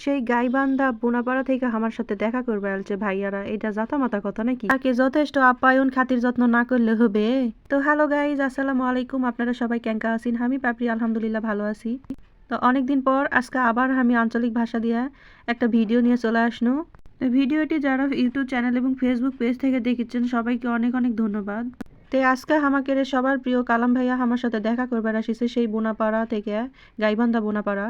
সেই গাইবান্ধা বোনাপাড়া থেকে আমার সাথে দেখা করবে আলছে ভাইয়ারা, এটা জাতামাতা কথা নাকি? তাকে যথেষ্ট আপ্যায়ন খাতির যত্ন না করলে হবে? তো হ্যালো গাইজ, আসসালামু আলাইকুম। আপনারা সবাই কেঙ্কা আছেন? আমি পাপড়ি আলহামদুলিল্লাহ ভালো আছি। তো অনেকদিন পর আজকে আবার আমি আঞ্চলিক ভাষা দিয়ে একটা ভিডিও নিয়ে চলে আসনো। ভিডিওটি যারা ইউটিউব চ্যানেল এবং ফেসবুক পেজ থেকে দেখেছেন সবাইকে অনেক অনেক ধন্যবাদ। তো আজকে আমাকে সবার প্রিয় কালাম ভাইয়া আমার সাথে দেখা করবার আসিছে সেই বোনাপাড়া থেকে, গাইবান্ধা বোনাপাড়া।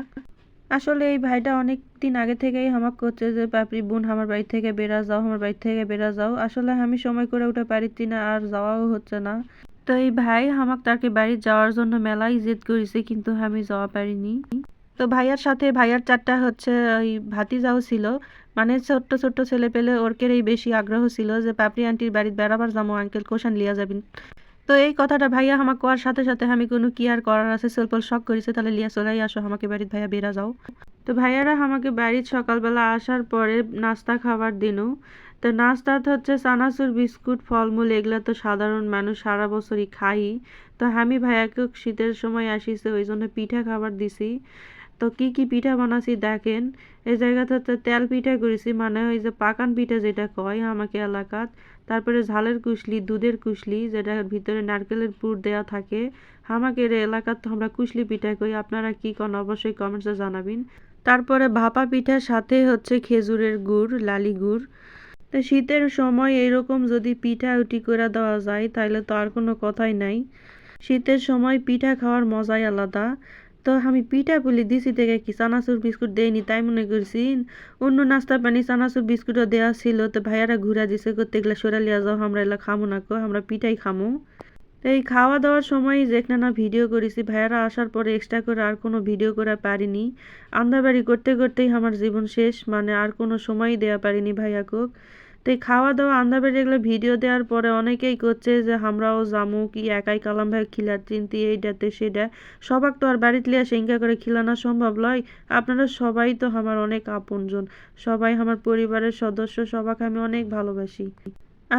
আসলে এই ভাইটা অনেক দিন আগে থেকেই হামাক করছে যে পাপড়ি বোন আমার বাড়ি থেকে বেরা যাও, আমার বাড়ি থেকে বেরা যাও। আসলে আমি সময় করে উঠে পারিছি না, আর যাওয়াও হচ্ছে না। তো এই ভাই হামাক তাকে বাড়ি যাওয়ার জন্য মেলাই জেদ করেছে, কিন্তু আমি যাওয়া পারিনি। তো ভাইয়ার সাথে ভাইয়ার চারটা ওই ভাতিজাও ছিল, মানে ছোট্ট ছোট্ট ছেলে পেলে ওরকেরই বেশি আগ্রহ ছিল যে পাপড়ি আন্টির বাড়িতে বেড়াবার যাবো, আঙ্কেল কোশান লিয়া যাবেন। তো এই কথাটা ভাইয়া আমাকে কোয়ার সাথে সাথে আমি কোনো কি আর করার আছে সল্পল শখ করেছে, তাহলে লিয়া চলেই আসো আমাকে বাড়িতে, ভাইয়া বেরা যাও। তো ভাইয়ারা আমাকে বাড়ির সকালবেলা আসার পরে নাস্তা খাবার দিনও। তো নাস্তাতে হচ্ছে চানাচুর, বিস্কুট, ফলমূল, এগুলা তো সাধারণ মানুষ সারা বছরই খাই। তো আমি ভাইয়াকে শীতের সময় আসিছে ওই জন্য পিঠা খাবার দিছি। তো কি কি পিঠা বানাছি দেখেন। এই জায়গাতে তো তেল পিঠা করেছি, মানে ওই যে পাকান পিঠা যেটা কয় আমাকে এলাকাত। তারপরে ঝালের কুশলি, দুধের কুশলি, যেটার ভিতরে নারকেলের পুর দেওয়া থাকে। আমাকে এলাকাত তো আমরা কুশলি পিঠা কই, আপনারা কি কোন অবশ্যই কমেন্টসে জানাবেন। তারপরে ভাপা পিঠার সাথে হচ্ছে খেজুরের গুড়, লালি গুড়। তো শীতের সময় এরকম যদি পিঠা উটি করে দেওয়া যায় তাহলে তো আর কোনো কথাই নাই। শীতের সময় পিঠা খাওয়ার মজাই আলাদা। তো আমি পিঠা পুলি দিছি থেকে কি চানাচুর বিস্কুট দেয়নি তাই মনে করছি। অন্য নাস্তা পানি চানাচুর বিস্কুটও দেওয়া ছিল। তো ভাইয়ারা ঘুরা দিছে করতে গেলে সরালিয়া যাও, আমরা এলা খামো না কো, আমরা পিঠাই খামো। তো এই খাওয়া দাওয়ার সময় যেখানে না ভিডিও করেছি, ভাইয়ারা আসার পরে এক্সট্রা করে আর কোনো ভিডিও করা পারিনি। আন্দাবাড়ি করতে করতেই আমার জীবন শেষ, মানে আর কোনো সময়ই দেওয়া পারিনি ভাইয়াকে। তো এই খাওয়া দাওয়া আন্দাবাড়ি এগুলো ভিডিও দেওয়ার পরে অনেকেই করছে যে আমরাও জামু কি একাই কালাম ভাই খিলার চিন্তি এইটাতে সেটা। সবাক তো আর বাড়িতে লিয়া সেঙ্গা করে খিলানো সম্ভব লয়। আপনারা সবাই তো আমার অনেক আপনজন, সবাই আমার পরিবারের সদস্য, সবাকে আমি অনেক ভালোবাসি।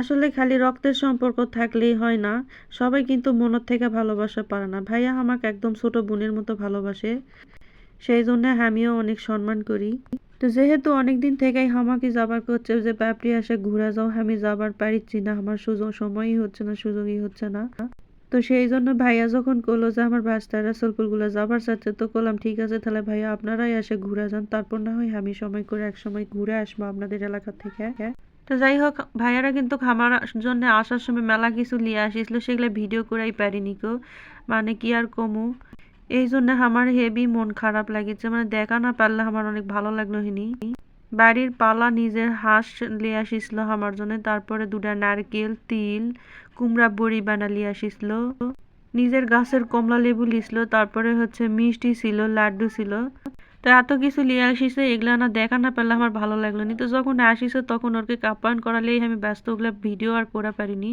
আসলে খালি রক্তের সম্পর্ক থাকলেই হয় না, সবাই কিন্তু মনের থেকে ভালোবাসা পারে না। ভাইয়া আমাকে একদম ছোট বোনের মতো ভালোবাসে, সেই জন্য আমিও অনেক সম্মান করি। তো যেহেতু অনেকদিন থেকেই আমাকে যাবার করছে যে পাপড়ি আসে ঘুরে যাও, আমি যাবার পারিচ্ছি না, আমার সময়ই হচ্ছে না, সুযোগই হচ্ছে না। তো সেই জন্য ভাইয়া যখন কইলো যে আমার বাচ্চারা সলপুলগুলো যাবার চাচ্ছে, তো করলাম ঠিক আছে তাহলে ভাইয়া আপনারাই এসে ঘুরে যান, তারপর না হয় আমি সময় করে এক সময় ঘুরে আসবো আপনাদের এলাকা থেকে। তো যাই হোক, ভাইয়ারা কিন্তু খামার জন্য আসার সময় মেলা কিছু লিয়ে আসিছিল, সেগুলো ভিডিও করাই পারিনি কো, মানে কি আর কমু। এই জন্য আমার হেভি মন খারাপ লাগিছে, মানে দেখা না পারলে আমার অনেক ভালো লাগলো হিনি। বাড়ির পালা নিজের হাঁস লিয়ে আসিছিল আমার জন্য, তারপরে দুটা নারকেল, তিল, কুমড়া বড়ি বানা লিয়ে আসিছিল, নিজের গাছের কমলা লেবু লিছিল, তারপরে হচ্ছে মিষ্টি ছিল, লাড্ডু ছিল। তো এত কিছু লিয়ে আসিছে, এগুলা না দেখা না পারলে আমার ভালো লাগলো নি। তো যখন আসিছে তখন ওরকে আপ্যায়ন করালেই আমি ব্যস্ত, ওগুলা ভিডিও আর করা পারিনি।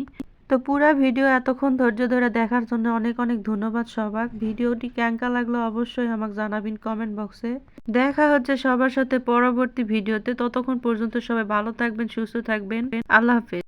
তো পুরা ভিডিও এতক্ষণ ধৈর্য ধরে দেখার জন্য অনেক অনেক ধন্যবাদ সবাক। ভিডিওটি কেঙ্কা লাগলো অবশ্যই আমাকে জানাবেন কমেন্ট বক্সে। দেখা হচ্ছে সবার সাথে পরবর্তী ভিডিওতে, ততক্ষণ পর্যন্ত সবাই ভালো থাকবেন, সুস্থ থাকবেন। আল্লাহ হাফেজ।